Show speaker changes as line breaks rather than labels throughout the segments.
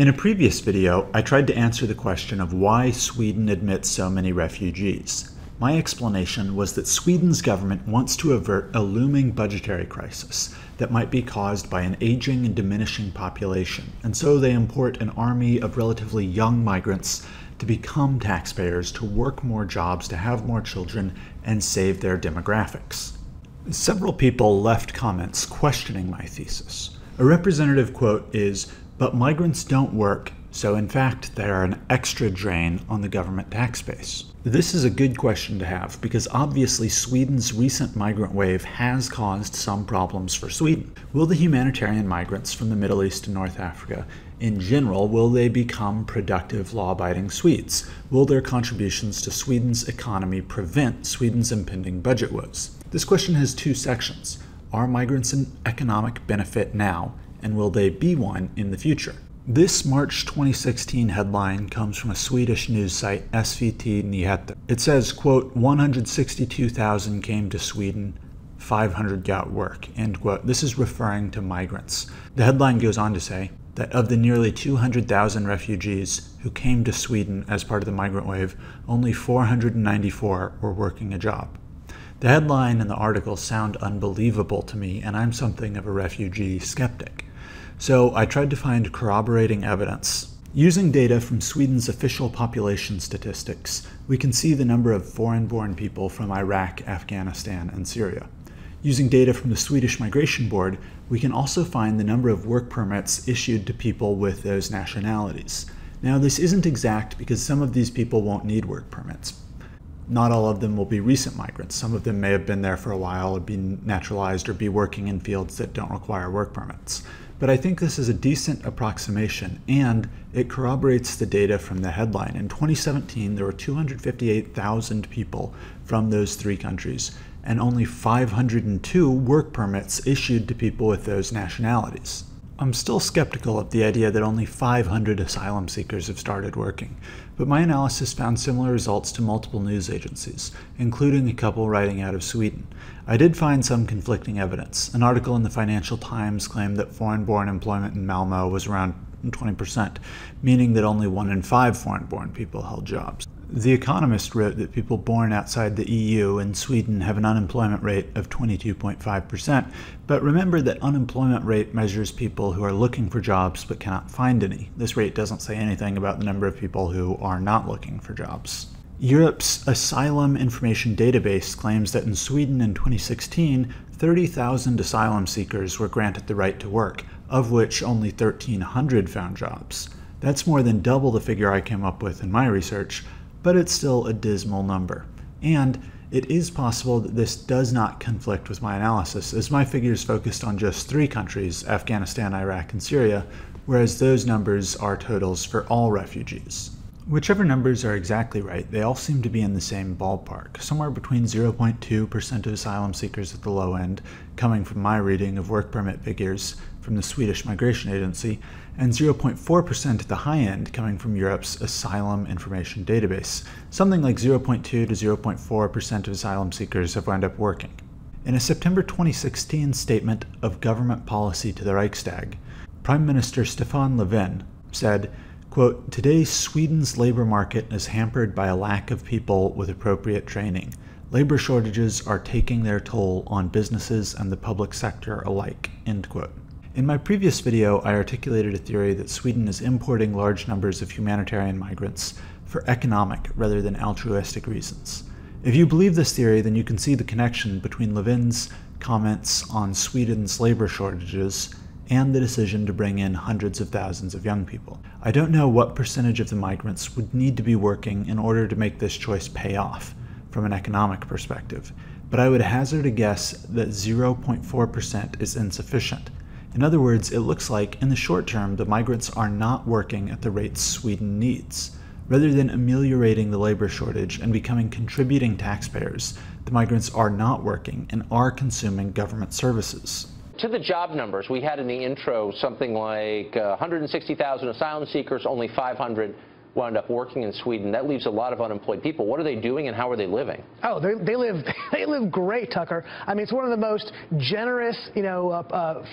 In a previous video, I tried to answer the question of why Sweden admits so many refugees. My explanation was that Sweden's government wants to avert a looming budgetary crisis that might be caused by an aging and diminishing population, and so they import an army of relatively young migrants to become taxpayers, to work more jobs, to have more children, and save their demographics. Several people left comments questioning my thesis. A representative quote is, "But migrants don't work, so in fact they are an extra drain on the government tax base." This is a good question to have because obviously Sweden's recent migrant wave has caused some problems for Sweden. Will the humanitarian migrants from the Middle East and North Africa, in general, will they become productive, law-abiding Swedes? Will their contributions to Sweden's economy prevent Sweden's impending budget woes? This question has two sections. Are migrants an economic benefit now, and will they be one in the future? This March 2016 headline comes from a Swedish news site, SVT Nyheter. It says, quote, 162,000 came to Sweden, 500 got work, end quote. This is referring to migrants. The headline goes on to say that of the nearly 200,000 refugees who came to Sweden as part of the migrant wave, only 494 were working a job. The headline and the article sound unbelievable to me, and I'm something of a refugee skeptic. So I tried to find corroborating evidence. Using data from Sweden's official population statistics, we can see the number of foreign-born people from Iraq, Afghanistan, and Syria. Using data from the Swedish Migration Board, we can also find the number of work permits issued to people with those nationalities. Now, this isn't exact because some of these people won't need work permits. Not all of them will be recent migrants. Some of them may have been there for a while or be naturalized or be working in fields that don't require work permits. But I think this is a decent approximation, and it corroborates the data from the headline. In 2017, there were 258,000 people from those three countries, and only 502 work permits issued to people with those nationalities. I'm still skeptical of the idea that only 500 asylum seekers have started working, but my analysis found similar results to multiple news agencies, including a couple writing out of Sweden. I did find some conflicting evidence. An article in the Financial Times claimed that foreign-born employment in Malmö was around 20%, meaning that only 1 in 5 foreign-born people held jobs. The Economist wrote that people born outside the EU and Sweden have an unemployment rate of 22.5%, but remember that unemployment rate measures people who are looking for jobs but cannot find any. This rate doesn't say anything about the number of people who are not looking for jobs. Europe's Asylum Information Database claims that in Sweden in 2016, 30,000 asylum seekers were granted the right to work, of which only 1,300 found jobs. That's more than double the figure I came up with in my research, but it's still a dismal number. And it is possible that this does not conflict with my analysis, as my figures focused on just 3 countries, Afghanistan, Iraq, and Syria, whereas those numbers are totals for all refugees. Whichever numbers are exactly right, they all seem to be in the same ballpark, somewhere between 0.2% of asylum seekers at the low end, coming from my reading of work permit figures from the Swedish Migration Agency, and 0.4% at the high end, coming from Europe's Asylum Information Database. Something like 0.2 to 0.4% of asylum seekers have wound up working. In a September 2016 statement of government policy to the Riksdag, Prime Minister Stefan Löfven said, quote, "Today Sweden's labor market is hampered by a lack of people with appropriate training. Labor shortages are taking their toll on businesses and the public sector alike," end quote. In my previous video, I articulated a theory that Sweden is importing large numbers of humanitarian migrants for economic rather than altruistic reasons. If you believe this theory, then you can see the connection between Löfven's comments on Sweden's labor shortages and the decision to bring in hundreds of thousands of young people. I don't know what percentage of the migrants would need to be working in order to make this choice pay off from an economic perspective, but I would hazard a guess that 0.4% is insufficient. In other words, it looks like, in the short term, the migrants are not working at the rates Sweden needs. Rather than ameliorating the labor shortage and becoming contributing taxpayers, the migrants are not working and are consuming government services.
To the job numbers, we had in the intro something like 160,000 asylum seekers, only 500 wound up working in Sweden. That leaves a lot of unemployed people. What are they doing and how are they living?
Oh, they live great, Tucker. I mean, it's one of the most generous,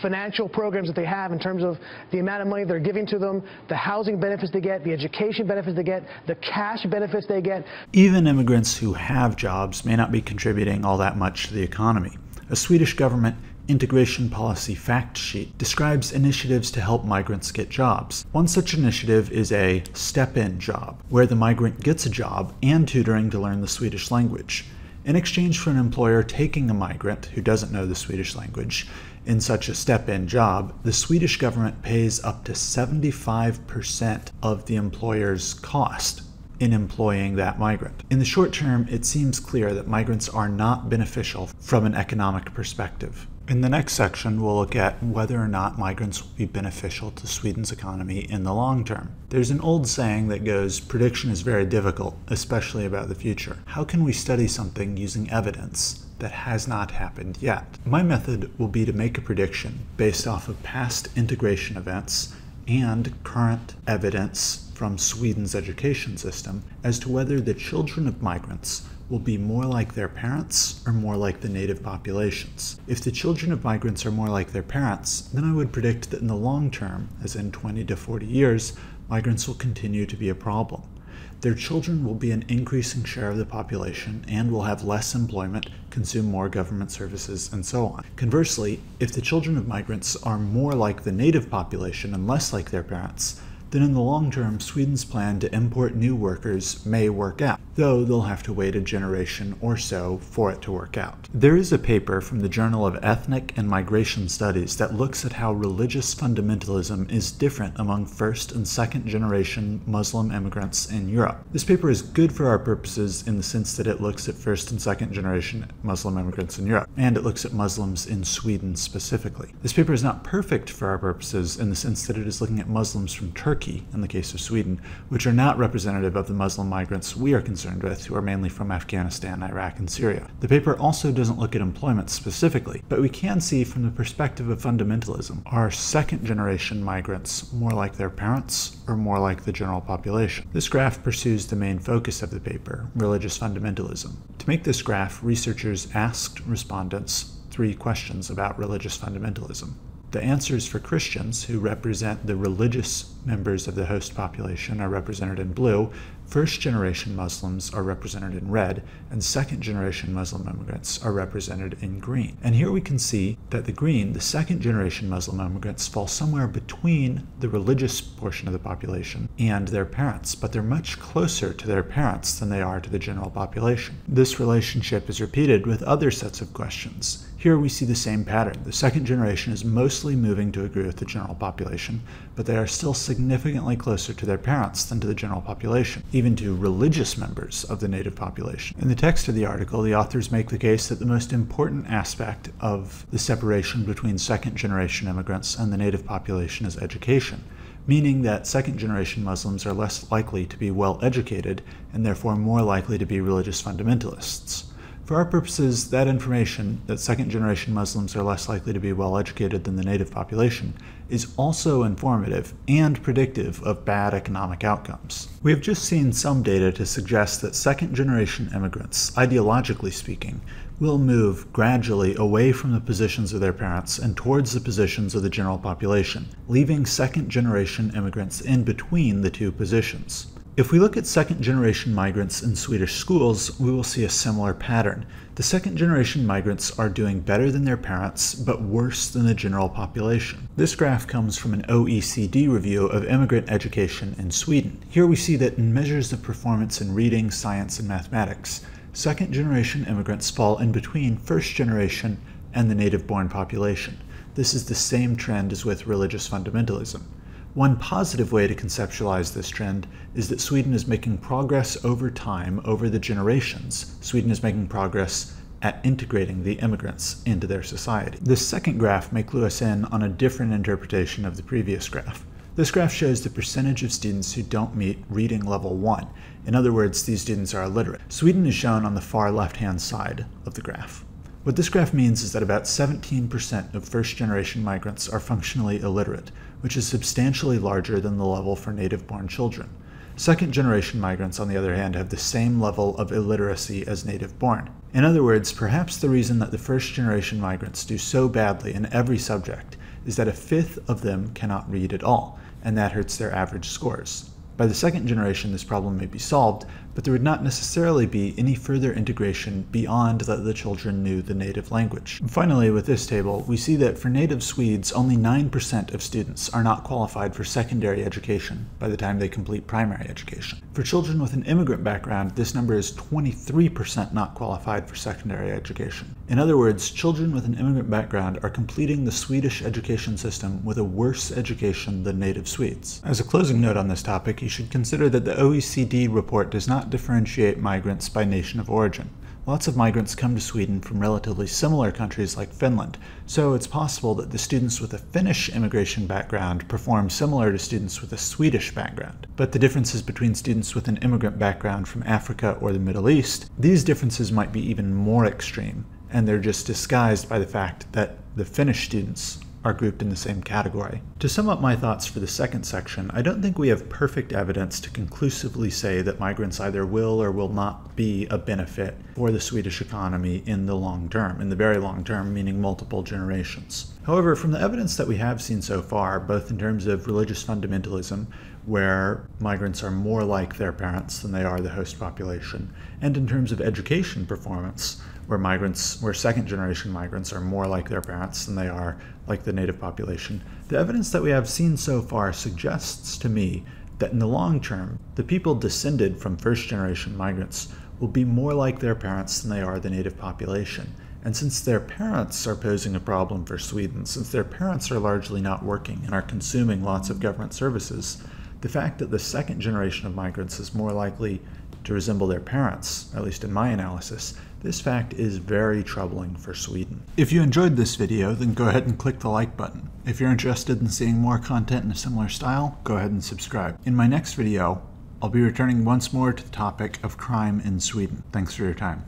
financial programs that they have in terms of the amount of money they're giving to them, the housing benefits they get, the education benefits they get, the cash benefits they get.
Even immigrants who have jobs may not be contributing all that much to the economy. A Swedish government integration policy fact sheet describes initiatives to help migrants get jobs. One such initiative is a step-in job, where the migrant gets a job and tutoring to learn the Swedish language. In exchange for an employer taking a migrant who doesn't know the Swedish language in such a step-in job, the Swedish government pays up to 75% of the employer's cost in employing that migrant. In the short term, it seems clear that migrants are not beneficial from an economic perspective. In the next section, we'll look at whether or not migrants will be beneficial to Sweden's economy in the long term. There's an old saying that goes, prediction is very difficult, especially about the future. How can we study something using evidence that has not happened yet? My method will be to make a prediction based off of past integration events and current evidence from Sweden's education system as to whether the children of migrants will be more like their parents or more like the native populations. If the children of migrants are more like their parents, then I would predict that in the long term, as in 20 to 40 years, migrants will continue to be a problem. Their children will be an increasing share of the population and will have less employment, consume more government services, and so on. Conversely, if the children of migrants are more like the native population and less like their parents, then in the long term, Sweden's plan to import new workers may work out, though they'll have to wait a generation or so for it to work out. There is a paper from the Journal of Ethnic and Migration Studies that looks at how religious fundamentalism is different among first and second generation Muslim immigrants in Europe. This paper is good for our purposes in the sense that it looks at first and second generation Muslim immigrants in Europe, and it looks at Muslims in Sweden specifically. This paper is not perfect for our purposes in the sense that it is looking at Muslims from Turkey, in the case of Sweden, which are not representative of the Muslim migrants we are concerned with, who are mainly from Afghanistan, Iraq, and Syria. The paper also doesn't look at employment specifically, but we can see from the perspective of fundamentalism, are second-generation migrants more like their parents or more like the general population? This graph pursues the main focus of the paper, religious fundamentalism. To make this graph, researchers asked respondents 3 questions about religious fundamentalism. The answers for Christians, who represent the religious members of the host population, are represented in blue, first-generation Muslims are represented in red, and second-generation Muslim immigrants are represented in green. And here we can see that the green, the second-generation Muslim immigrants, fall somewhere between the religious portion of the population and their parents, but they're much closer to their parents than they are to the general population. This relationship is repeated with other sets of questions. Here we see the same pattern. The second generation is mostly moving to agree with the general population, but they are still significantly closer to their parents than to the general population, even to religious members of the native population. In the text of the article, the authors make the case that the most important aspect of the separation between second-generation immigrants and the native population is education, meaning that second-generation Muslims are less likely to be well-educated and therefore more likely to be religious fundamentalists. For our purposes, that information, that second-generation Muslims are less likely to be well-educated than the native population, is also informative and predictive of bad economic outcomes. We have just seen some data to suggest that second-generation immigrants, ideologically speaking, will move gradually away from the positions of their parents and towards the positions of the general population, leaving second-generation immigrants in between the two positions. If we look at second-generation migrants in Swedish schools, we will see a similar pattern. The second-generation migrants are doing better than their parents, but worse than the general population. This graph comes from an OECD review of immigrant education in Sweden. Here we see that in measures of performance in reading, science, and mathematics, second-generation immigrants fall in between first-generation and the native-born population. This is the same trend as with religious fundamentalism. One positive way to conceptualize this trend is that Sweden is making progress over time, over the generations. Sweden is making progress at integrating the immigrants into their society. This second graph may clue us in on a different interpretation of the previous graph. This graph shows the percentage of students who don't meet reading level 1. In other words, these students are illiterate. Sweden is shown on the far left-hand side of the graph. What this graph means is that about 17% of first-generation migrants are functionally illiterate, which is substantially larger than the level for native-born children. Second-generation migrants, on the other hand, have the same level of illiteracy as native-born. In other words, perhaps the reason that the first-generation migrants do so badly in every subject is that a fifth of them cannot read at all, and that hurts their average scores. By the second generation, this problem may be solved, but there would not necessarily be any further integration beyond that the children knew the native language. And finally, with this table, we see that for native Swedes, only 9% of students are not qualified for secondary education by the time they complete primary education. For children with an immigrant background, this number is 23% not qualified for secondary education. In other words, children with an immigrant background are completing the Swedish education system with a worse education than native Swedes. As a closing note on this topic, you should consider that the OECD report does not differentiate migrants by nation of origin. Lots of migrants come to Sweden from relatively similar countries like Finland, so it's possible that the students with a Finnish immigration background perform similar to students with a Swedish background. But the differences between students with an immigrant background from Africa or the Middle East, these differences might be even more extreme, and they're just disguised by the fact that the Finnish students are grouped in the same category. To sum up my thoughts for the second section, I don't think we have perfect evidence to conclusively say that migrants either will or will not be a benefit for the Swedish economy in the long term, in the very long term, meaning multiple generations. However, from the evidence that we have seen so far, both in terms of religious fundamentalism, where migrants are more like their parents than they are the host population, and in terms of education performance, where second-generation migrants are more like their parents than they are like the native population, the evidence that we have seen so far suggests to me that in the long term, the people descended from first-generation migrants will be more like their parents than they are the native population. And since their parents are posing a problem for Sweden, since their parents are largely not working and are consuming lots of government services, the fact that the second generation of migrants is more likely to resemble their parents, at least in my analysis, this fact is very troubling for Sweden. If you enjoyed this video, then go ahead and click the like button. If you're interested in seeing more content in a similar style, go ahead and subscribe. In my next video, I'll be returning once more to the topic of crime in Sweden. Thanks for your time.